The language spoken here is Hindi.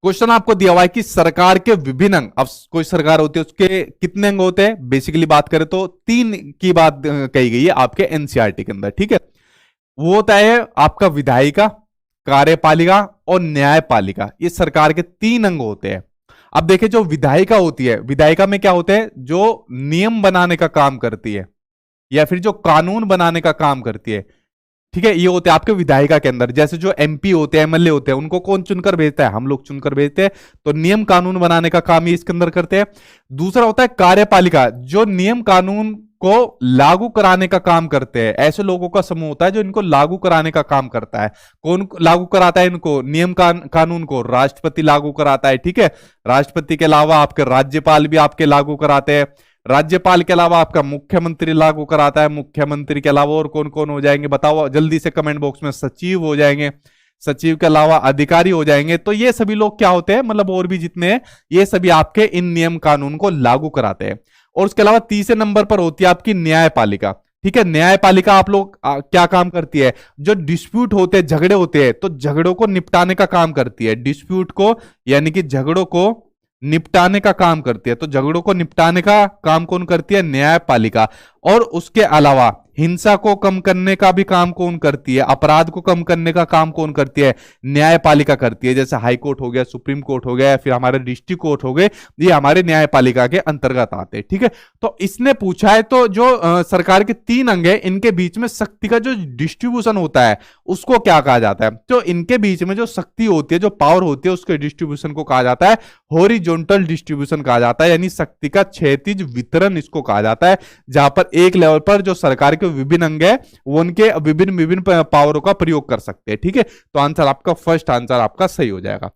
क्वेश्चन आपको दिया हुआ है कि सरकार के विभिन्न अंग, अब कोई सरकार होती है उसके कितने अंग होते हैं, बेसिकली बात करें तो तीन की बात कही गई है आपके एनसीईआरटी के अंदर, ठीक है। वो होता है आपका विधायिका, कार्यपालिका और न्यायपालिका, ये सरकार के तीन अंग होते हैं। अब देखिए जो विधायिका होती है, विधायिका में क्या होते हैं, जो नियम बनाने का काम करती है या फिर जो कानून बनाने का काम करती है, ठीक है, ये होते हैं आपके विधायिका के अंदर। जैसे जो एमपी होते हैं, एमएलए होते हैं, उनको कौन चुनकर भेजता है, हम लोग चुनकर भेजते हैं, तो नियम कानून बनाने का काम ये इसके अंदर करते हैं। दूसरा होता है कार्यपालिका, जो नियम कानून को लागू कराने का काम करते हैं। ऐसे लोगों का समूह होता है जो इनको लागू कराने का काम करता है। कौन लागू कराता है इनको, नियम कानून को राष्ट्रपति लागू कराता है, ठीक है। राष्ट्रपति के अलावा आपके राज्यपाल भी आपके लागू कराते हैं। राज्यपाल के अलावा आपका मुख्यमंत्री लागू कराता है। मुख्यमंत्री के अलावा और कौन कौन हो जाएंगे बताओ जल्दी से कमेंट बॉक्स में। सचिव हो जाएंगे, सचिव के अलावा अधिकारी हो जाएंगे। तो ये सभी लोग क्या होते हैं, मतलब और भी जितने हैं, ये सभी आपके इन नियम कानून को लागू कराते हैं। और उसके अलावा तीसरे नंबर पर होती है आपकी न्यायपालिका, ठीक है। न्यायपालिका आप लोग क्या काम करती है, जो डिस्प्यूट होते हैं, झगड़े होते हैं, तो झगड़ों को निपटाने का काम करती है। डिस्प्यूट को यानी कि झगड़ों को निपटाने का काम करती है। तो झगड़ों को निपटाने का काम कौन करती है, न्यायपालिका। और उसके अलावा हिंसा को कम करने का भी काम कौन करती है, अपराध को कम करने का काम कौन करती है, न्यायपालिका करती है। जैसे हाई कोर्ट हो गया, सुप्रीम कोर्ट हो गया, फिर हमारे डिस्ट्रिक्ट कोर्ट हो गए, ये हमारे न्यायपालिका के अंतर्गत आते हैं, ठीक है। तो इसने पूछा है तो जो सरकार के तीन अंग है, इनके बीच में शक्ति का जो डिस्ट्रीब्यूशन होता है उसको क्या कहा जाता है। तो इनके बीच में जो शक्ति होती है, जो पावर होती है, उसके डिस्ट्रीब्यूशन को कहा जाता है हॉरिजॉन्टल डिस्ट्रीब्यूशन कहा जाता है, यानी शक्ति का क्षैतिज वितरण इसको कहा जाता है। जहां पर एक लेवल पर जो सरकार के विभिन्न अंग है वो उनके विभिन्न विभिन्न पावरों का प्रयोग कर सकते हैं, ठीक है। तो आंसर आपका फर्स्ट आंसर आपका सही हो जाएगा।